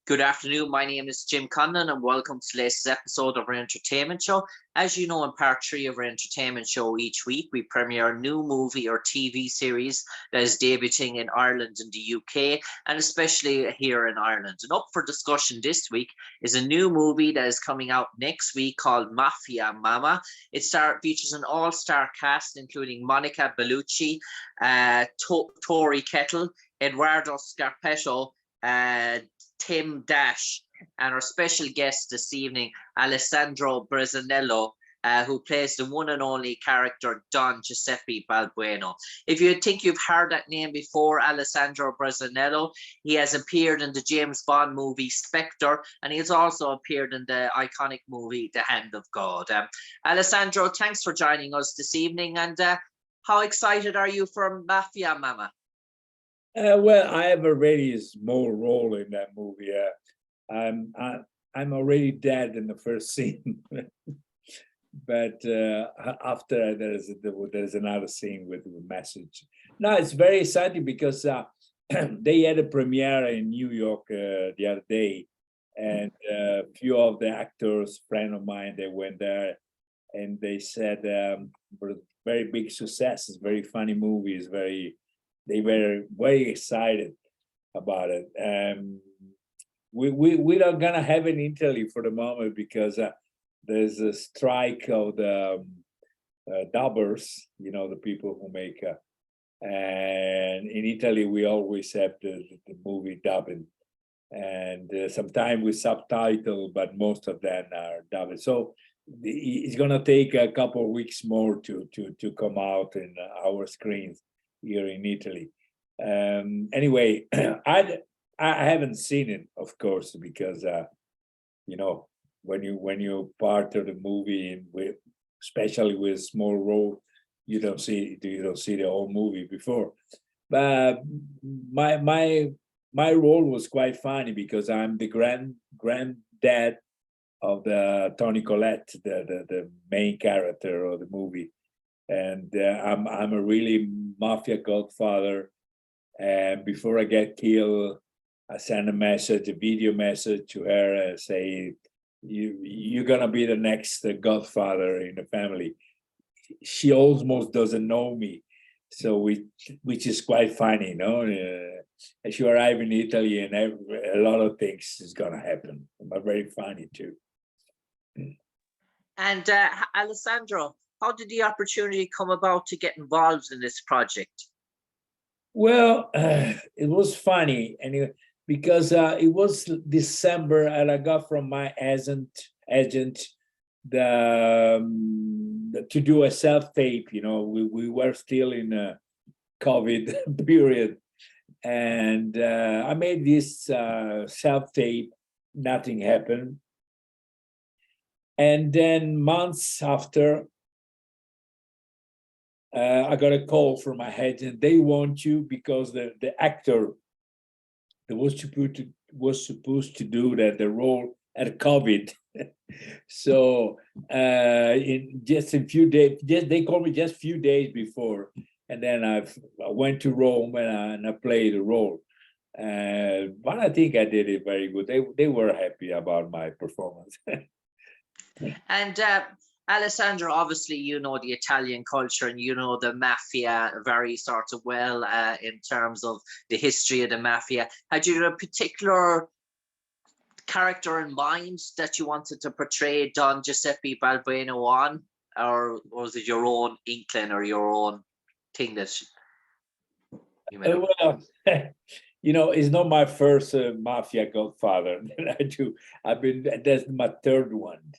Good afternoon. My name is Jim Conlan, and welcome to the latest episode of our entertainment show. As you know, in part three of our entertainment show each week, we premiere a new movie or TV series that is debuting in Ireland and the UK, and especially here in Ireland. And up for discussion this week is a new movie that is coming out next week called Mafia Mamma. It features an all-star cast, including Monica Bellucci, Tori Kettle, Eduardo Scarpetta, Tim Dash, and our special guest this evening, Alessandro Bressanello, who plays the one and only character Don Giuseppe Balbueno. If you think you've heard that name before, Alessandro Bressanello, he has appeared in the James Bond movie Spectre, and he has also appeared in the iconic movie The Hand of God. Alessandro, thanks for joining us this evening, and how excited are you for Mafia Mamma? Well, I have already a small role in that movie. I'm already dead in the first scene, but after there's another scene with a message. No, it's very exciting because they had a premiere in New York the other day, and a few of the actors, friend of mine, they went there, and they said very big success. It's very funny movie. It's very. They were very excited about it. We're not gonna have it in Italy for the moment because there's a strike of the dubbers, you know, the people who make. And in Italy, we always have the movie dubbing, and sometimes with subtitle, but most of them are dubbed. So it's gonna take a couple of weeks more to come out in our screens here in Italy. Anyway, I haven't seen it, of course, because you know, when you're part of the movie and especially with small role, you don't see the whole movie before. But my role was quite funny because I'm the granddad of the Toni Collette, the main character of the movie. And I'm a really mafia godfather. And before I get killed, I send a video message to her and say, you're gonna be the next godfather in the family. She almost doesn't know me, so which is quite funny, you know. As you arrive in Italy, and a lot of things is gonna happen, but very funny too. And Alessandro, how did the opportunity come about to get involved in this project? Well, it was funny, anyway, because it was December, and I got from my agent to do a self-tape. You know, we were still in a COVID period, and I made this self-tape. Nothing happened, and then months after, I got a call from my agent. They want you because the actor that was supposed to do the role had COVID. So in just a few days, they called me just a few days before, and then I went to Rome and I played the role. But I think I did it very good. They were happy about my performance. And Alessandro, obviously, you know the Italian culture and you know the mafia very sort of well in terms of the history of the mafia. Had you a particular character in mind that you wanted to portray Don Giuseppe Balbueno on, or was it your own inkling or your own thing that you made? Well, you know, it's not my first mafia godfather that I do. That's my third one.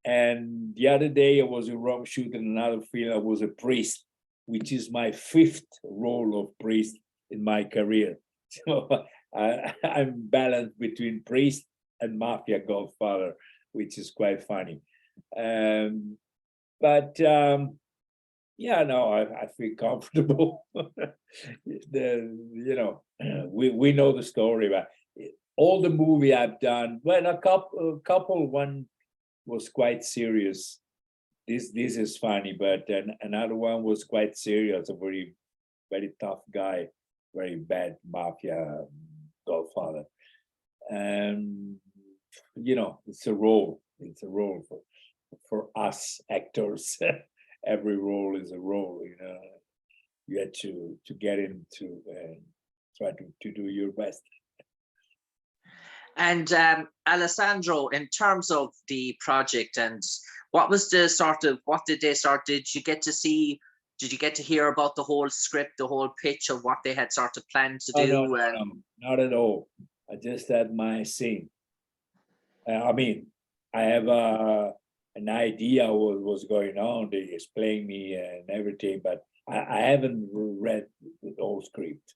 And the other day I was in Rome shooting another film. I was a priest, which is my fifth role of priest in my career. So I'm balanced between priest and mafia godfather, which is quite funny. But yeah, no, I feel comfortable. You know, we know the story, but all the movie I've done, well, a couple one was quite serious. This is funny, but another one was quite serious. A very tough guy, very bad mafia godfather. And you know, it's a role. It's a role for us actors. Every role is a role. You know, you had to get into and try to do your best. And Alessandro, in terms of the project, and what was the sort of, what did they sort? Did you get to see? Did you get to hear about the whole script, the whole pitch of what they had sort of planned to Oh, do? no, not at all. I just had my scene. I mean, I have an idea what was going on. They explain me and everything, but I haven't read the whole script.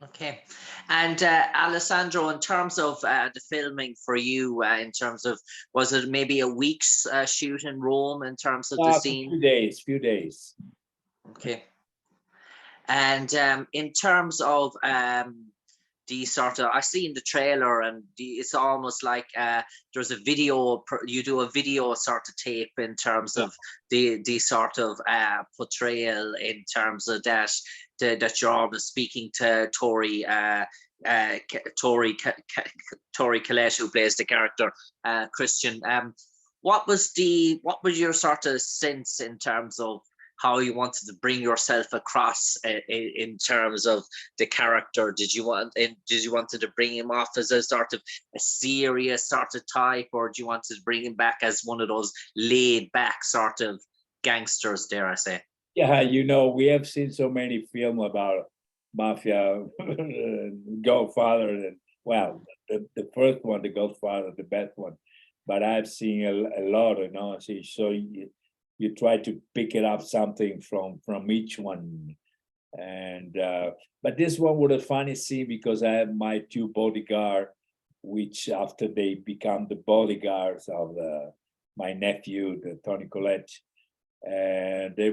Okay. And Alessandro, in terms of the filming for you, in terms of, was it maybe a week's shoot in Rome in terms of the scene? Few days. Okay. And in terms of the sort of, I seen the trailer, and it's almost like there's a video, you do a video sort of tape in terms of the sort of portrayal in terms of that, that you're always speaking to Tori Collette, who plays the character Christian. What was your sort of sense in terms of how you wanted to bring yourself across in terms of the character? Did you wanted to bring him off as a sort of a serious sort of type, or do you want to bring him back as one of those laid back sort of gangsters, dare I say? Yeah, you know, we have seen so many films about mafia, Godfather, and well, the first one, the Godfather, the best one. But I've seen a lot, you know. So you try to pick it up something from each one, and but this one was a funny scene because I have my two bodyguards, which after they become the bodyguards of my nephew, the Toni Collette, and they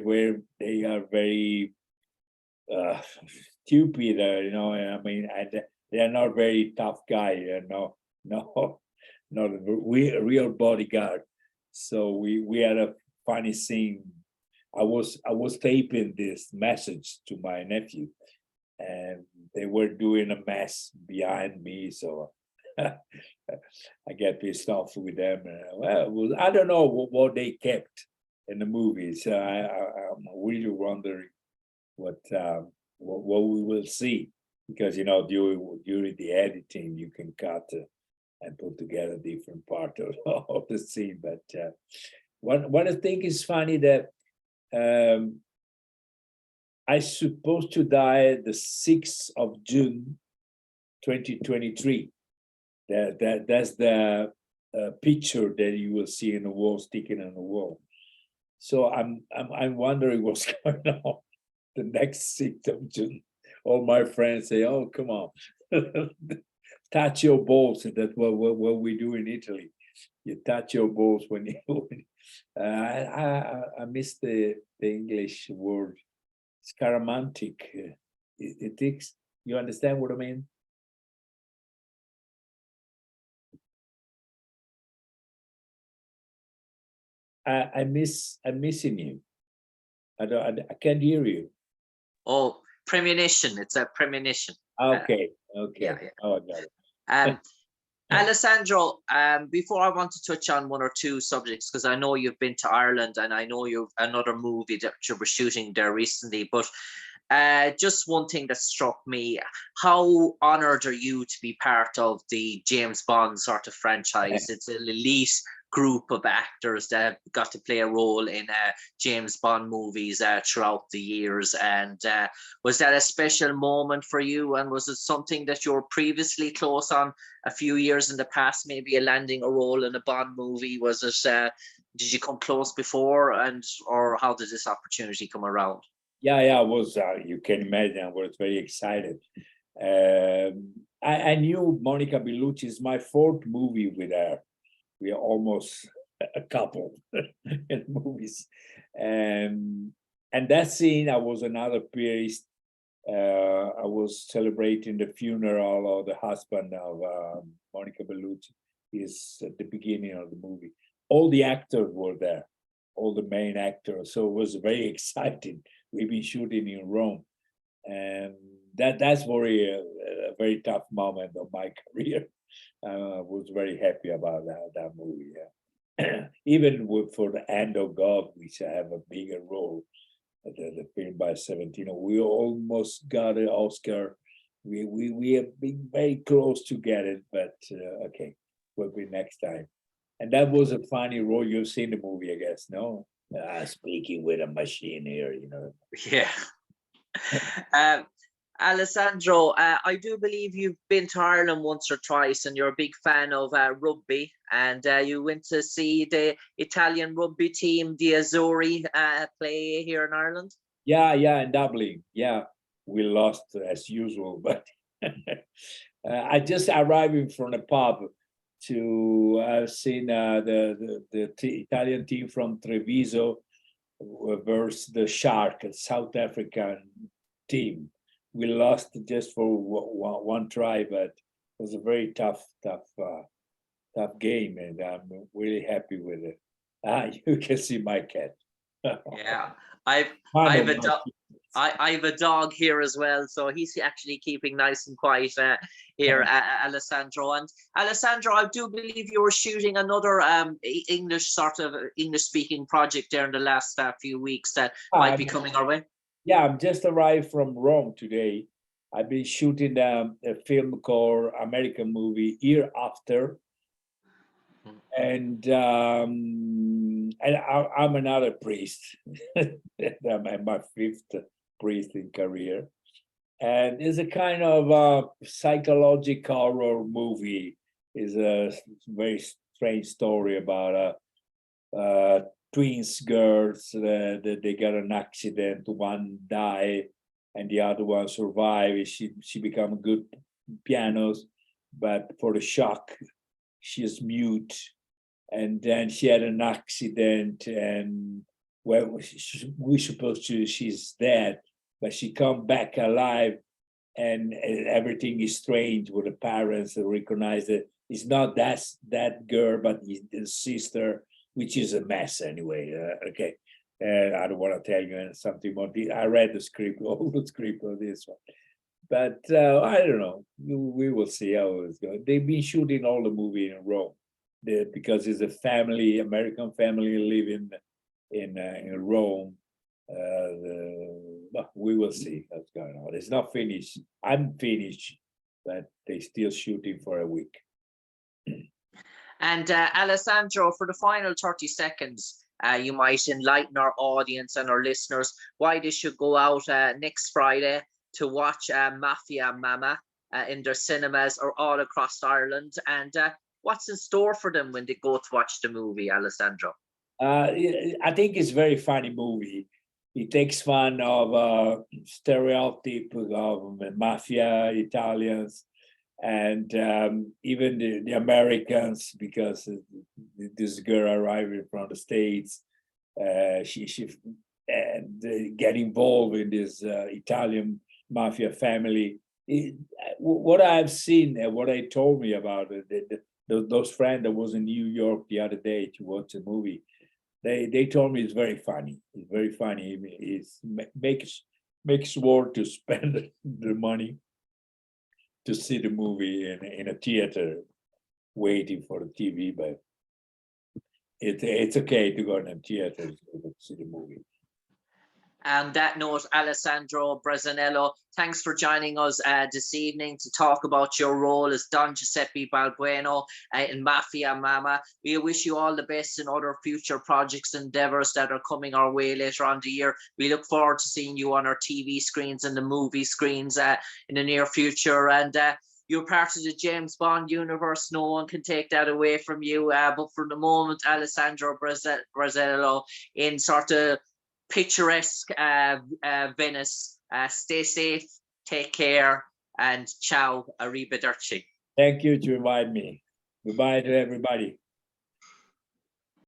are very stupid, you know. I mean, they are not very tough guy, you know. No, not a real bodyguard. So we had a funny scene. I was taping this message to my nephew, and they were doing a mess behind me. So I get pissed off with them. Well, I don't know what they kept in the movies. I'm really wondering what we will see, because you know during the editing you can cut and put together different part of the scene. But what I think is funny that I supposed to die the 6th of June, 2023. That's the picture that you will see in the wall, sticking on the wall. So I'm wondering what's going on the next 6th of June. All my friends say, "Oh, come on, touch your balls." That's what we do in Italy. You touch your balls when you. I miss the English word, scaramantic. It takes. You understand what I mean? I'm missing you. I can't hear you. Oh, premonition. It's a premonition. Okay. Yeah. Oh, I got it. Alessandro, before I want to touch on one or two subjects, because I know you've been to Ireland and I know you've another movie that you were shooting there recently, but just one thing that struck me: how honored are you to be part of the James Bond sort of franchise? It's an elite group of actors that have got to play a role in James Bond movies throughout the years. And was that a special moment for you? And was it something that you were previously close on a few years in the past, maybe landing a role in a Bond movie? Was it, did you come close before, or how did this opportunity come around? Yeah, I was. You can imagine, I was very excited. I knew Monica Bellucci is my 4th movie with her. We are almost a couple in movies, and that scene, I was another priest. I was celebrating the funeral of the husband of Monica Bellucci. Is at the beginning of the movie. All the actors were there, all the main actors. So it was very exciting. We've been shooting in Rome, and that's very very tough moment of my career. Was very happy about that movie. Yeah. Even for the Hand of God, which I have a bigger role, the film by Savantino, we almost got an Oscar. We have been very close to get it, but okay, will be next time. And that was a funny role. You've seen the movie, I guess, no? Speaking with a machine here, you know. Yeah. Alessandro, I do believe you've been to Ireland once or twice, and you're a big fan of rugby. And you went to see the Italian rugby team, the Azzurri, play here in Ireland. Yeah, in Dublin. Yeah, we lost as usual, but I just arriving from the pub to seen the Italian team from Treviso versus the Shark, a South African team. We lost just for one try, but it was a very tough game, and I'm really happy with it. You can see my cat. Yeah, I have a dog. I have a dog here as well, so he's actually keeping nice and quiet here, Alessandro. And Alessandro, I do believe you were shooting another English speaking project there in the last few weeks that might be coming our way. Yeah, I'm just arrived from Rome today. I've been shooting a film called American movie Year After, and I'm another priest. I'm my fifth priest in career, and it's a kind of psychological horror movie. It's a very strange story about twins girls that they got an accident. One died, and the other one survived. She become good pianos, but for the shock, she's mute. And then she had an accident, and well, we supposed to she's dead, but she come back alive, and everything is strange with the parents that recognize that it's not that girl, but the sister, which is a mess anyway. Okay, and I don't want to tell you something more. I read the script, all the script of this one, but I don't know. We will see how it's going. They've been shooting all the movie in Rome. Because it's a family, American family living in Rome. We will see what's going on. It's not finished. I'm finished, but they're still shooting for a week. And Alessandro, for the final 30 seconds, you might enlighten our audience and our listeners why they should go out next Friday to watch Mafia Mamma in their cinemas or all across Ireland, and what's in store for them when they go to watch the movie, Alessandro? I think it's a very funny movie. It takes fun of stereotype of mafia Italians, and even the Americans, because this girl arriving from the States, she get involved in this Italian mafia family. What I've seen and what they told me about it, those friends that was in New York the other day to watch the movie, they told me it's very funny. It's very funny. It makes worth to spend the money to see the movie in a theater, waiting for the TV. But it's okay to go in a theater to see the movie. And that note, Alessandro Bressanello, thanks for joining us this evening to talk about your role as Don Giuseppe Balbueno in Mafia Mamma. We wish you all the best in other future projects, endeavors that are coming our way later on the year. We look forward to seeing you on our TV screens and the movie screens in the near future. And you're part of the James Bond universe. No one can take that away from you. But for the moment, Alessandro Bressanello in sort of picturesque Venice. Stay safe, take care, and ciao, arrivederci. Thank you to invite me. Goodbye to everybody.